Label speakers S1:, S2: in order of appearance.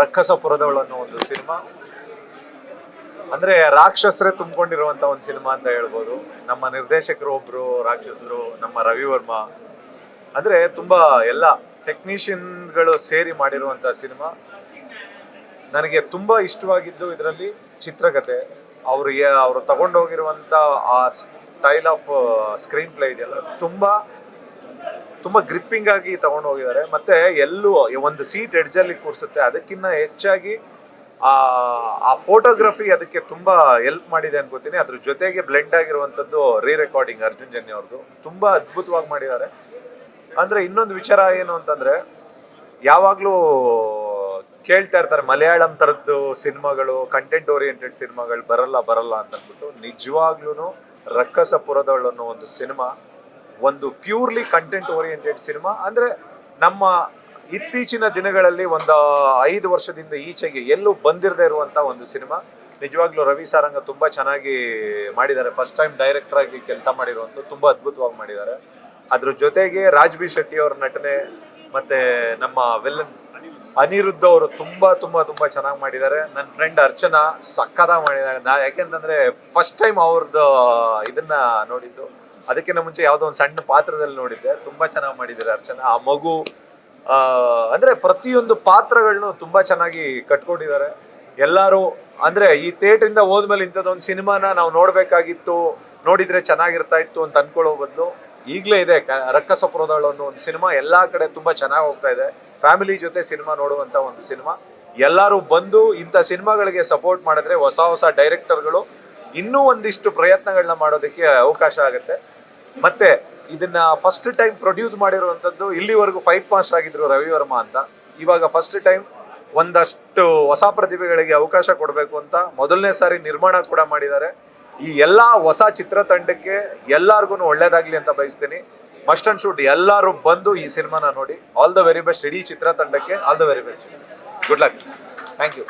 S1: ರಕ್ಕಸಪುರದವಳು ಅನ್ನೋ ಒಂದು ಸಿನಿಮಾ. ಅಂದ್ರೆ ರಾಕ್ಷಸರೇ ತುಂಬಿಕೊಂಡಿರುವಂತ ಒಂದು ಸಿನಿಮಾ ಅಂತ ಹೇಳ್ಬೋದು. ನಮ್ಮ ನಿರ್ದೇಶಕರು ಒಬ್ರು ರಾಕ್ಷಸರು, ನಮ್ಮ ರವಿ ವರ್ಮಾ. ಅಂದ್ರೆ ತುಂಬಾ ಎಲ್ಲ ಟೆಕ್ನಿಷಿಯನ್ಗಳು ಸೇರಿ ಮಾಡಿರುವಂತ ಸಿನಿಮಾ. ನನಗೆ ತುಂಬಾ ಇಷ್ಟವಾಗಿದ್ದು ಇದರಲ್ಲಿ ಚಿತ್ರಕಥೆ, ಅವರು ತಗೊಂಡೋಗಿರುವಂತ ಆ ಸ್ಟೈಲ್ ಆಫ್ ಸ್ಕ್ರೀನ್ ಪ್ಲೇ ಇದೆಯಲ್ಲ, ತುಂಬಾ ತುಂಬಾ ಗ್ರಿಪ್ಪಿಂಗ್ ಆಗಿ ತಗೊಂಡು ಹೋಗಿದ್ದಾರೆ. ಮತ್ತೆ ಎಲ್ಲೂ ಒಂದು ಸೀಟ್ ಎಡ್ಜಲ್ಲಿ ಕೂರಿಸುತ್ತೆ. ಅದಕ್ಕಿಂತ ಹೆಚ್ಚಾಗಿ ಆ ಫೋಟೋಗ್ರಫಿ ಅದಕ್ಕೆ ತುಂಬಾ ಹೆಲ್ಪ್ ಮಾಡಿದೆ ಅನ್ಕೋತೀನಿ. ಅದ್ರ ಜೊತೆಗೆ ಬ್ಲೆಂಡ್ ಆಗಿರುವಂತದ್ದು ರೆಕಾರ್ಡಿಂಗ್ ಅರ್ಜುನ್ ಜನ್ಯ ಅವ್ರದ್ದು ತುಂಬಾ ಅದ್ಭುತವಾಗಿ ಮಾಡಿದ್ದಾರೆ. ಅಂದ್ರೆ ಇನ್ನೊಂದು ವಿಚಾರ ಏನು ಅಂತಂದ್ರೆ, ಯಾವಾಗ್ಲೂ ಕೇಳ್ತಾ ಇರ್ತಾರೆ ಮಲಯಾಳಂ ತರದ್ದು ಸಿನಿಮಾಗಳು, ಕಂಟೆಂಟ್ ಓರಿಯೆಂಟೆಡ್ ಸಿನಿಮಾಗಳು ಬರಲ್ಲ ಅಂತ ಅಂದ್ಬಿಟ್ಟು. ನಿಜವಾಗ್ಲೂ ರಕ್ಕಸಪುರದವಳು ಅನ್ನೋ ಒಂದು ಸಿನಿಮಾ ಒಂದು ಪ್ಯೂರ್ಲಿ ಕಂಟೆಂಟ್ ಓರಿಯೆಂಟೆಡ್ ಸಿನಿಮಾ. ಅಂದ್ರೆ ನಮ್ಮ ಇತ್ತೀಚಿನ ದಿನಗಳಲ್ಲಿ ಒಂದು 5 ವರ್ಷದಿಂದ ಈಚೆಗೆ ಎಲ್ಲೂ ಬಂದಿರದೇ ಇರುವಂತ ಒಂದು ಸಿನಿಮಾ. ನಿಜವಾಗ್ಲೂ ರವಿ ಸಾರಂಗ ತುಂಬಾ ಚೆನ್ನಾಗಿ ಮಾಡಿದ್ದಾರೆ. ಫಸ್ಟ್ ಟೈಮ್ ಡೈರೆಕ್ಟರ್ ಆಗಿ ಕೆಲಸ ಮಾಡಿರುವಂತ ತುಂಬಾ ಅದ್ಭುತವಾಗಿ ಮಾಡಿದ್ದಾರೆ. ಅದ್ರ ಜೊತೆಗೆ ರಾಜ್ ಬಿ ಶೆಟ್ಟಿ ಅವರ ನಟನೆ ಮತ್ತೆ ನಮ್ಮ ವಿಲನ್ ಅನಿರುದ್ಧ ಅವರು ತುಂಬಾ ತುಂಬಾ ತುಂಬಾ ಚೆನ್ನಾಗಿ ಮಾಡಿದ್ದಾರೆ. ನನ್ನ ಫ್ರೆಂಡ್ ಅರ್ಚನಾ ಸಕ್ಕತ್ತಾಗಿ ಮಾಡಿದ್ದಾರೆ. ಯಾಕೆಂತಂದ್ರೆ ಫಸ್ಟ್ ಟೈಮ್ ಅವ್ರದ್ದು ಇದನ್ನ ನೋಡಿದ್ದು. ಅದಕ್ಕಿಂತ ಮುಂಚೆ ಯಾವುದೋ ಒಂದು ಸಣ್ಣ ಪಾತ್ರದಲ್ಲಿ ನೋಡಿದ್ದೆ. ತುಂಬಾ ಚೆನ್ನಾಗಿ ಮಾಡಿದ್ದಾರೆ ಅರ್ಚನಾ. ಆ ಮಗು ಅಂದ್ರೆ ಪ್ರತಿಯೊಂದು ಪಾತ್ರಗಳನ್ನು ತುಂಬಾ ಚೆನ್ನಾಗಿ ಕಟ್ಕೊಂಡಿದ್ದಾರೆ ಎಲ್ಲಾರು. ಅಂದ್ರೆ ಈ ಥಿಯೇಟರ್ ಇಂದ ಹೋದ್ಮೇಲೆ ಇಂಥದ್ದೊಂದು ಸಿನಿಮಾನ ನಾವು ನೋಡ್ಬೇಕಾಗಿತ್ತು, ನೋಡಿದ್ರೆ ಚೆನ್ನಾಗಿರ್ತಾ ಇತ್ತು ಅಂತ ಅನ್ಕೊಳ್ಳೋ ಬದಲು ಈಗಲೇ ಇದೆ ರಕ್ಕಸಪುರದವಳು ಅನ್ನೋ ಒಂದು ಸಿನಿಮಾ. ಎಲ್ಲಾ ಕಡೆ ತುಂಬಾ ಚೆನ್ನಾಗಿ ಹೋಗ್ತಾ ಇದೆ. ಫ್ಯಾಮಿಲಿ ಜೊತೆ ಸಿನಿಮಾ ನೋಡುವಂತ ಒಂದು ಸಿನಿಮಾ. ಎಲ್ಲರೂ ಬಂದು ಇಂಥ ಸಿನಿಮಾಗಳಿಗೆ ಸಪೋರ್ಟ್ ಮಾಡಿದ್ರೆ ಹೊಸ ಡೈರೆಕ್ಟರ್ಗಳು ಇನ್ನೂ ಒಂದಿಷ್ಟು ಪ್ರಯತ್ನಗಳನ್ನ ಮಾಡೋದಕ್ಕೆ ಅವಕಾಶ ಆಗುತ್ತೆ. ಮತ್ತೆ ಇದನ್ನ ಫಸ್ಟ್ ಟೈಮ್ ಪ್ರೊಡ್ಯೂಸ್ ಮಾಡಿರುವಂತದ್ದು, ಇಲ್ಲಿವರೆಗೂ ಫೈಟ್ ಮಾಸ್ಟರ್ ಆಗಿದ್ರು ರವಿ ವರ್ಮಾ ಅಂತ. ಇವಾಗ ಫಸ್ಟ್ ಟೈಮ್ ಒಂದಷ್ಟು ಹೊಸ ಪ್ರತಿಭೆಗಳಿಗೆ ಅವಕಾಶ ಕೊಡಬೇಕು ಅಂತ ಮೊದಲನೇ ಸಾರಿ ನಿರ್ಮಾಣ ಕೂಡ ಮಾಡಿದ್ದಾರೆ. ಈ ಎಲ್ಲಾ ಹೊಸ ಚಿತ್ರತಂಡಕ್ಕೆ ಎಲ್ಲಾರ್ಗು ಒಳ್ಳೇದಾಗ್ಲಿ ಅಂತ ಬಯಸ್ತೀನಿ. ಮಸ್ಟ್ ಅಂಡ್ ಶುಡ್ ಎಲ್ಲರೂ ಬಂದು ಈ ಸಿನಿಮಾನ ನೋಡಿ. ಆಲ್ ದ ವೆರಿ ಬೆಸ್ಟ್ ಇಡೀ ಚಿತ್ರತಂಡಕ್ಕೆ. All the very best. Good luck. Thank you.